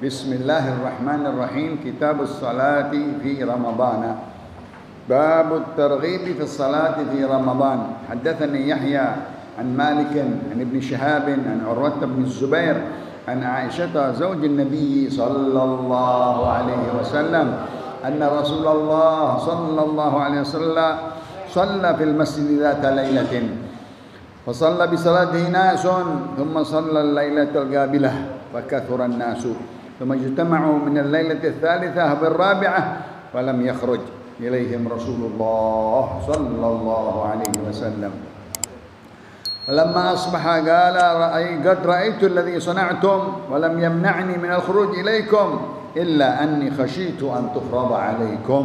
Bismillahirrahmanirrahim. Kitabus salati fi Ramadan. Babut targhib fi salati fi Ramadan. Haddatsani Yahya an Malik an Ibn Shihab an Urwah bin Zubair an Aisyah zawj an-nabi sallallahu alaihi wasallam anna Rasulullah sallallahu alaihi wasallam shalla fil masjid ذات ليلة فصلى بصلاته ناس ثم صلى الليلة القابلة فكثر الناس ثم اجتمعوا من الليلة الثالثة بالرابعة فلم يخرج إليهم رسول الله صلى الله عليه وسلم فلما أصبح قال قد رأيت الذي صنعتم ولم يمنعني من الخروج إليكم إلا أني خشيت أن تفرض عليكم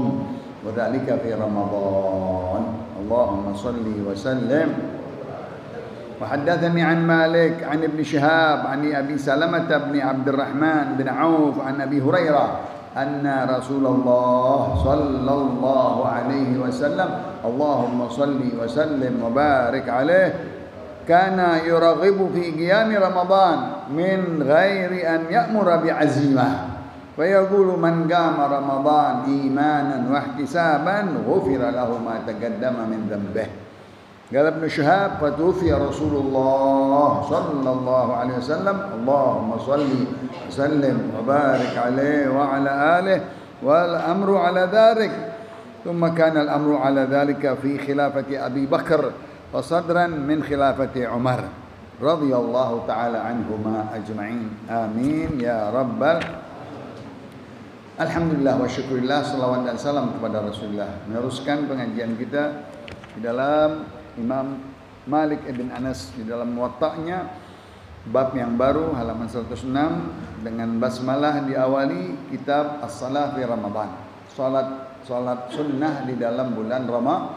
وذلك في رمضان اللهم صل وسلم. وحدثني عن مالك عن ابن شهاب عن أبي سلمة بن عبد الرحمن بن عوف عن أبي هريرة أن رسول الله صلى الله عليه وسلم اللهم صل وسلم وبارك عليه كان يرغب في قيام رمضان من غير أن يأمر بعزيمة ويقول من قام رمضان إيمانا واحتسابا غفر له ما تقدم من ذنبه. قال ابن شهاب فتوفي رسول الله صلى الله عليه وسلم اللهم صل وسلم وبارك عليه وعلى آله والأمر على ذلك ثم كان الأمر على ذلك في خلافة أبي بكر وصدرا من خلافة عمر رضي الله تعالى عنهما أجمعين آمين يا رب. Alhamdulillah wa syukurillah, salawat dan salam kepada Rasulullah. Meneruskan pengajian kita di dalam Imam Malik ibn Anas di dalam Muwatta'nya, bab yang baru halaman 106 dengan basmalah diawali kitab as-salah fi Ramadan. Salat sunnah di dalam bulan Ramadan.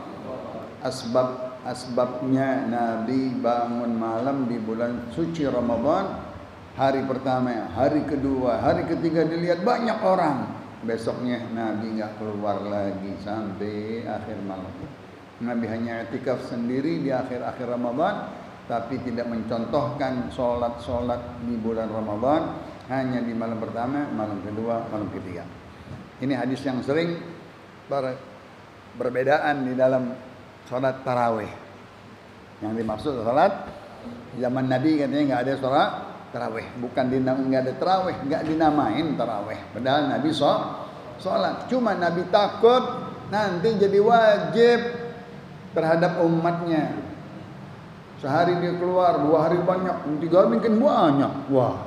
Asbabnya Nabi bangun malam di bulan suci Ramadan. Hari pertama, hari kedua, hari ketiga dilihat banyak orang. Besoknya Nabi enggak keluar lagi sampai akhir malam. Nabi hanya i'tikaf sendiri di akhir-akhir Ramadan, tapi tidak mencontohkan solat di bulan Ramadan, hanya di malam pertama, malam kedua, malam ketiga. Ini hadis yang sering berbedaan di dalam solat tarawih. Yang dimaksud solat zaman Nabi katanya enggak ada solat tarawih, bukan enggak ada tarawih, enggak dinamain tarawih. Padahal Nabi sholat. Cuma Nabi takut nanti jadi wajib terhadap umatnya. Sehari dia keluar, 2 hari banyak, 3 hari mungkin banyak. Wah,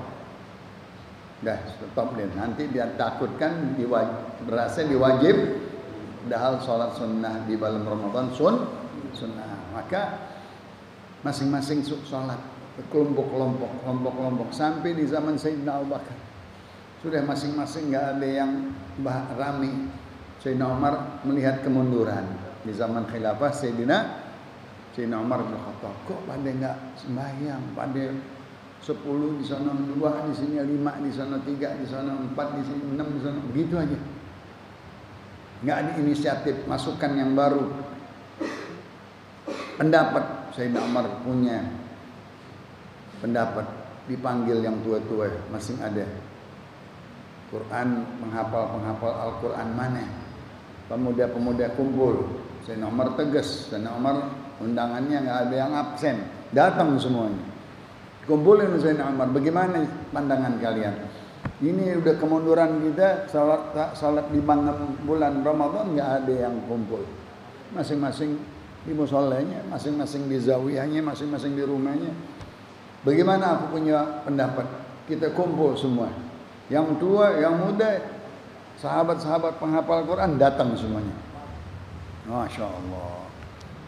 dah stop deh. Nanti dia takutkan berasa diwajib. Padahal sholat sunnah di bulan Ramadan sunnah. Maka masing-masing sholat kelompok-kelompok sampai di zaman Sayyidina Abu Bakar sudah masing-masing enggak ada yang rame. Sayyidina Umar melihat kemunduran di zaman khilafah Sayyidina Umar bin Khattab, kok pada enggak sembahyang, pada 10 di sana 2 di sini 5 di sana 3 di sana 4 di sini 6 di sana begitu aja. Enggak ada inisiatif masukan yang baru. Pendapat Sayyidina Umar punya pendapat, dipanggil yang tua-tua masih ada. Quran, penghafal Al-Quran mana? Pemuda-pemuda kumpul. Sayyidina Umar tegas. Sayyidina Umar undangannya enggak ada yang absen, datang semuanya. Kumpulin Sayyidina Umar, bagaimana pandangan kalian? Ini udah kemunduran kita, salat di bulan Ramadan enggak ada yang kumpul. Masing-masing di musholanya, masing-masing di zawiyahnya, masing-masing di rumahnya. Bagaimana aku punya pendapat? Kita kumpul semua. Yang tua, yang muda, sahabat-sahabat penghafal Quran datang semuanya. Masya Allah.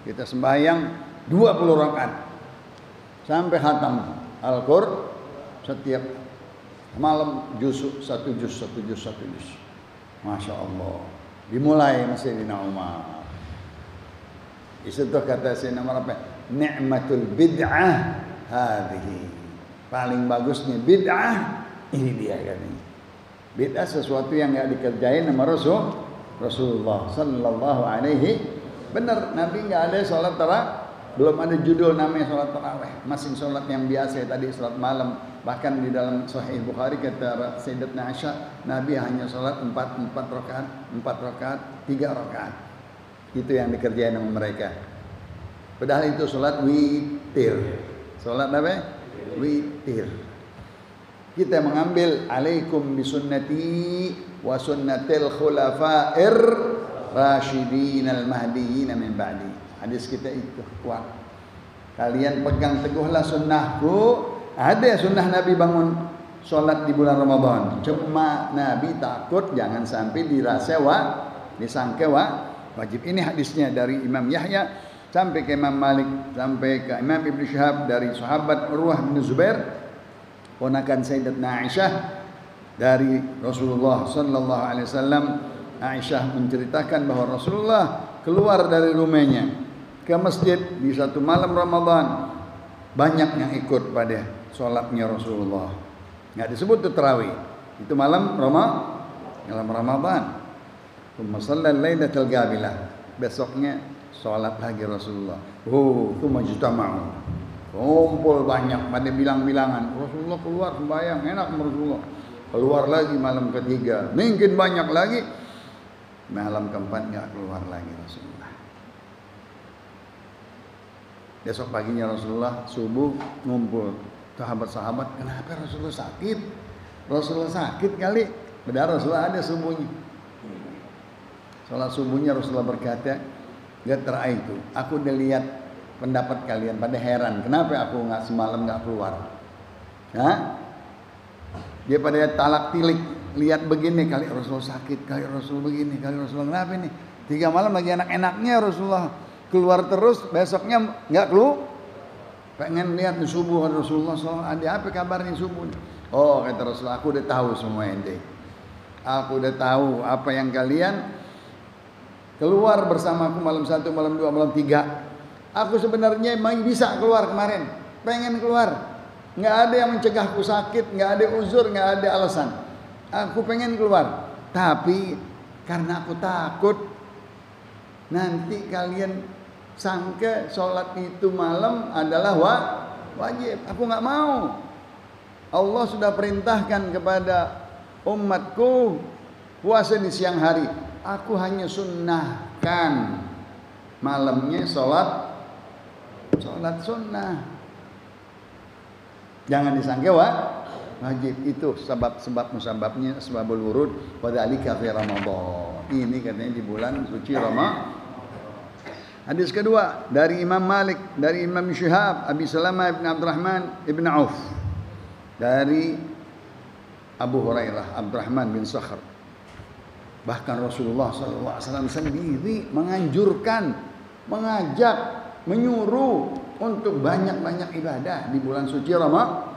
Kita sembahyang 20 rakaat sampai khatam Al-Qur'an setiap malam satu juz. Masya Allah. Dimulai Sayyidina Umar. Itu kata Sayyidina Umar apa? Ni'matul bid'ah hadhihi. Paling bagusnya bid'ah ini dia katanya. Bid'ah sesuatu yang enggak dikerjain sama Rasulullah sallallahu alaihi. Benar, Nabi enggak ada salat Belum ada judul namanya sholat tarawih, masih sholat yang biasa tadi sholat malam. Bahkan di dalam Sahih Bukhari kata Sayyidatuna Aisyah, Nabi hanya sholat 4 rakaat, 3 rakaat. Itu yang dikerjain sama mereka. Padahal itu sholat witir. Sholat apa? Witir. Kita mengambil alaikum bisunnati wa sunnatil khulafa'ir rasyidin al-mahdiyyin min ba'di. Hadis kita itu kuat. Kalian pegang teguhlah sunnahku. Ada sunnah Nabi bangun sholat di bulan Ramadan. Cuma Nabi takut jangan sampai dirasa disangka wajib. Ini hadisnya dari Imam Yahya sampai ke Imam Malik sampai ke Imam Ibn Shihab dari sahabat Urwah bin Zubair, ponakan Sayyidatuna Aisyah dari Rasulullah sallallahu alaihi wasallam. Aisyah menceritakan bahwa Rasulullah keluar dari rumahnya ke masjid di satu malam Ramadan. Banyak yang ikut pada sholatnya Rasulullah. Nggak disebut itu tarawih. Itu malam Ramadan. Tsumma shalla lailatul gabilah. Besoknya sholat lagi Rasulullah. Tsumma ijtama'u. Kumpul banyak pada bilang-bilangan. Rasulullah keluar sembahyang, enak Rasulullah. Keluar lagi malam ketiga. Mungkin banyak lagi. Malam keempat nggak keluar lagi Rasulullah. Besok paginya Rasulullah subuh ngumpul sahabat-sahabat. Kenapa Rasulullah sakit? Rasulullah sakit kali. Padahal Rasulullah ada subuhnya. Sholat subuhnya Rasulullah berkata, "Gak teraitu. Aku udah lihat pendapat kalian pada heran. Kenapa aku nggak semalam nggak keluar? Hah? Dia pada talak tilik. Lihat begini kali Rasulullah sakit, kali Rasulullah begini, kali Rasulullah kenapa ini? 3 malam lagi enak-enaknya Rasulullah keluar terus, besoknya nggak keluar. Pengen lihat di subuh Rasulullah SAW, ada apa kabarnya subuh? Oh kata Rasulullah, aku udah tahu semua ente. Aku udah tahu apa yang kalian keluar bersamaku malam 1, malam 2, malam 3. Aku sebenarnya memang bisa keluar kemarin, pengen keluar. Nggak ada yang mencegahku sakit, nggak ada uzur, nggak ada alasan. Aku pengen keluar, tapi karena aku takut nanti kalian sangka sholat itu malam adalah wajib. Aku nggak mau. Allah sudah perintahkan kepada umatku puasa di siang hari. Aku hanya sunnahkan malamnya sholat sunnah. Jangan disangka wajib. Itu sebab musababnya sebabul wurud wadzalika fi Ramadan. Ini katanya di bulan suci Ramadan. Hadis kedua dari Imam Malik, dari Imam Shihab, Abi Salamah bin Abdurrahman ibn Auf, dari Abu Hurairah Abdurrahman bin Sakhr. Bahkan Rasulullah SAW sendiri menganjurkan, mengajak, menyuruh untuk banyak-banyak ibadah di bulan suci Ramadan.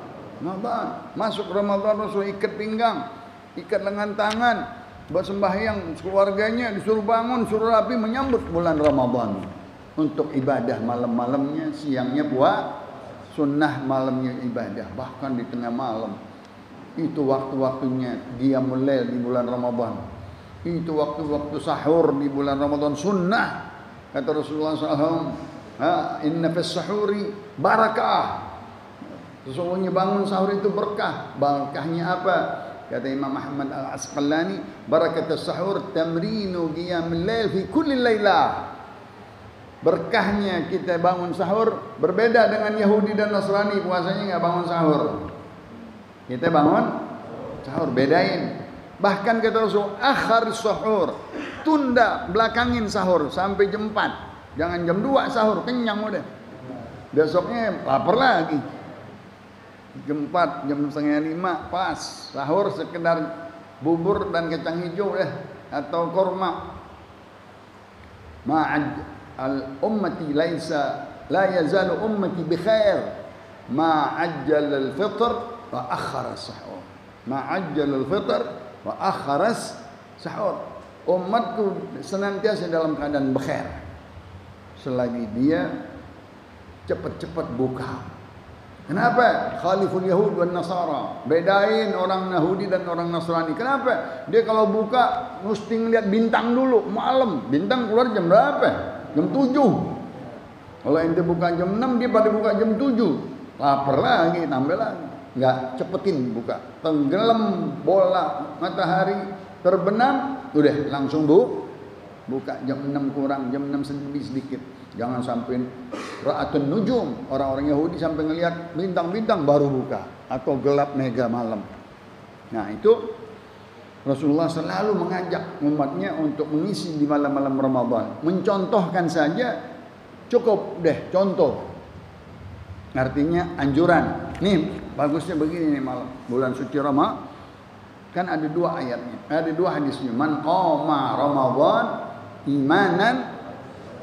Masuk Ramadan Rasul ikat pinggang, ikat lengan tangan, buat sembahyang keluarganya disuruh bangun, suruh rapi menyambut bulan Ramadan untuk ibadah malam-malamnya, siangnya buat sunnah, malamnya ibadah. Bahkan di tengah malam itu waktu-waktunya qiyamul lail di bulan Ramadan. Itu waktu-waktu sahur di bulan Ramadan sunnah. Kata Rasulullah SAW, inna fis sahuri barakah. Sesungguhnya bangun sahur itu berkah. Berkahnya apa? Kata Imam Ahmad Al-Asqalani, barakatus sahur tamrinu qiyamul lail fi kulli lailah. Berkahnya kita bangun sahur berbeda dengan Yahudi dan Nasrani, puasanya enggak bangun sahur. Kita bangun sahur, bedain. Bahkan kata Rasul, akhir sahur, tunda, belakangin sahur sampai jam 4. Jangan jam 2 sahur, kenyang udah. Besoknya lapar lagi. Jam 4, jam setengah 5 pas sahur, sekedar bubur dan kacang hijau atau korma. Ma'ad al-ummati laisa la yazalu ummati bi khair ma'ajjal al-fitr wa akhara as-sahur. Ma'ajjal al-fitr wa akhara as-sahur. Umatku senantiasa dalam keadaan bekhair selagi dia cepat-cepat buka. Kenapa? Khaliful Yahud dan Nasara. Bedain orang Yahudi dan orang Nasrani. Kenapa? Dia kalau buka mesti ngeliat bintang dulu malam. Bintang keluar jam berapa? Jam 7. Kalau ente buka jam 6, dia pada buka jam 7. Lapar lagi, tambah lagi. Enggak, cepetin buka. Tenggelam bola matahari terbenam, udah langsung buka jam 6 kurang, jam 6 sedikit. Jangan sampai ra'atun nujum, orang-orang Yahudi sampai ngelihat bintang-bintang baru buka, atau gelap mega malam. Nah, itu Rasulullah selalu mengajak umatnya untuk mengisi di malam-malam Ramadan. Mencontohkan saja cukup deh, contoh. Artinya anjuran. Nih, bagusnya begini nih malam bulan suci Ramadan. Kan ada 2 ayatnya, ada 2 hadisnya. Man qama Ramadan imanan,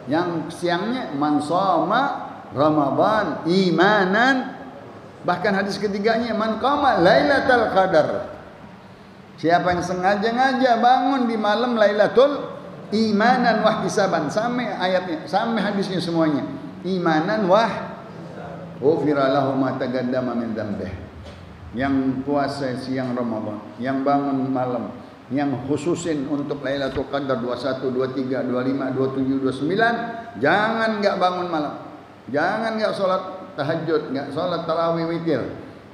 yang siangnya man shoma Ramadan imanan. Bahkan hadis ketiganya man qama Lailatul Qadar. Siapa yang sengaja bangun di malam Lailatul imanan wahtisaban, sampai ayatnya, sampai hadisnya semuanya. Imanan ghufira lahu ma taqaddama min dzambih. Yang puasa siang Ramadan, yang bangun malam, yang khususin untuk Lailatul Qadar 21, 23, 25, 27, 29, jangan enggak bangun malam. Jangan enggak sholat tahajud, enggak sholat tarawih witir.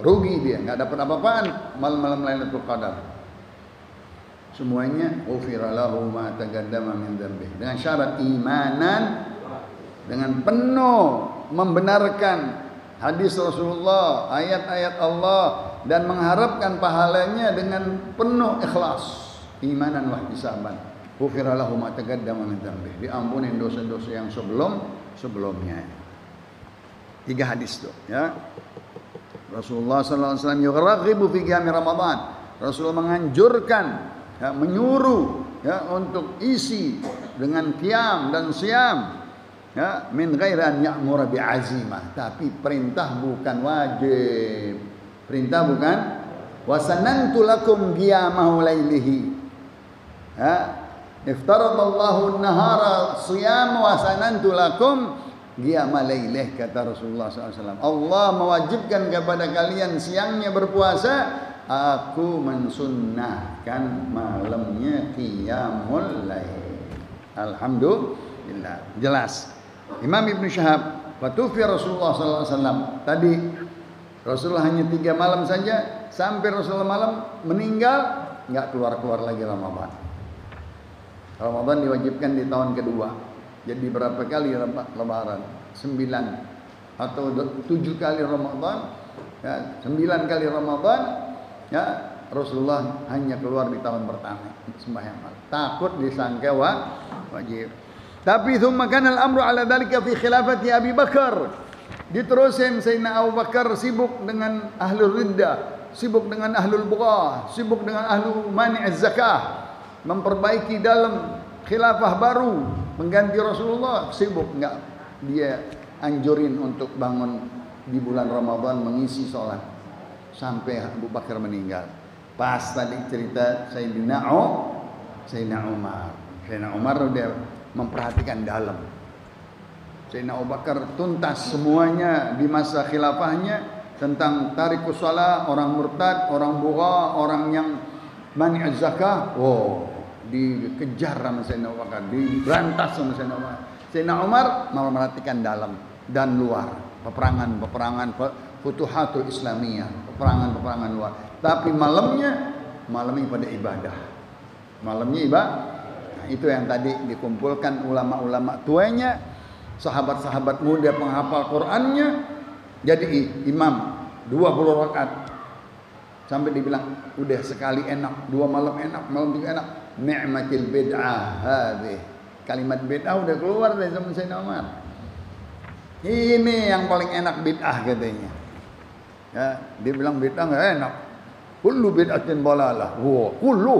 Rugi dia, enggak dapat apa-apaan malam-malam Lailatul Qadar. Semuanya ghufira lahu ma taqaddama min dzambih. Dengan syarat imanan, dengan penuh membenarkan hadis Rasulullah, ayat-ayat Allah, dan mengharapkan pahalanya dengan penuh ikhlas. Imanan wahtisaban. Ghufira lahu ma taqaddama min dzambih. Diampunin dosa-dosa yang sebelumnya. 3 hadis tuh, ya. Rasulullah sallallahu alaihi wasallam yugharghibu fi qiyam Ramadan. Rasulullah menganjurkan, ya, menyuruh, ya, untuk isi dengan qiyam dan siam. Ya, min ghairan ya'mura bi'azimah, tapi perintah bukan wajib. Perintah bukan wasanantu lakum qiyamahu lailihi. Ya, iftaradallahu an-nahara shiyam wasanantu lakum qiyama lailih, kata Rasulullah SAW. Allah mewajibkan kepada kalian siangnya berpuasa, aku mensunnahkan malamnya qiyamul lail. Alhamdulillah, jelas. Imam Ibn Syahab, watufi Rasulullah SAW. Tadi Rasulullah hanya 3 malam saja, sampai Rasulullah malam meninggal, nggak keluar lagi Ramadan. Ramadan diwajibkan di tahun kedua. Jadi berapa kali lebaran? 9 atau 7 kali Ramadan, ya, 9 kali Ramadan, ya. Rasulullah hanya keluar di tahun pertama sembahyang malam. Takut disangka wajib. Tapi thumma kana al-amru ala dhalika fi khilafati Abi Bakar. Diterusin Sayyidina Abu Bakar sibuk dengan ahlul riddah, sibuk dengan ahlul bughah, sibuk dengan ahlu mani'iz zakah, memperbaiki dalam khilafah baru, mengganti Rasulullah, sibuk. Enggak, dia anjurin untuk bangun di bulan Ramadan mengisi sholat sampai Abu Bakar meninggal. Pas tadi cerita Sayyidina Umar. Sayyidina Umar udah memperhatikan dalam. Sayyidina Abu Bakar tuntas semuanya di masa khilafahnya tentang tarikus shalah, orang murtad, orang bugha, orang yang mani'az zakah. Dikejar sama Sayyidina Abu Bakar, diberantas sama Sayyidina Umar. Sayyidina Umar memperhatikan dalam dan luar, peperangan Futuhatul Islamiyah, peperangan luar. Tapi malamnya pada ibadah. Malamnya ibadah. Nah, itu yang tadi dikumpulkan ulama-ulama tuanya, sahabat-sahabat muda penghafal Qur'annya, jadi imam 20 rakaat. Sampai dibilang udah sekali enak, 2 malam enak, malam 3 enak. Ni'matil bid'ah hadhihi. Kalimat bid'ah udah keluar dari zaman Sayyidina Umar. Ini yang paling enak bid'ah katanya. Ya, dia bilang bid'ah enggak enak. Kullu bid'atin dhalalah. Kullu.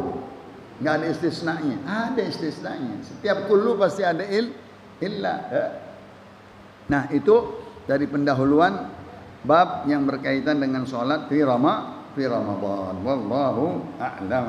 Enggak ada istisnanya. Ada istisnanya. Setiap kullu pasti ada illa. Ya. Nah, itu dari pendahuluan bab yang berkaitan dengan sholat fi Ramadan. Wallahu a'lam.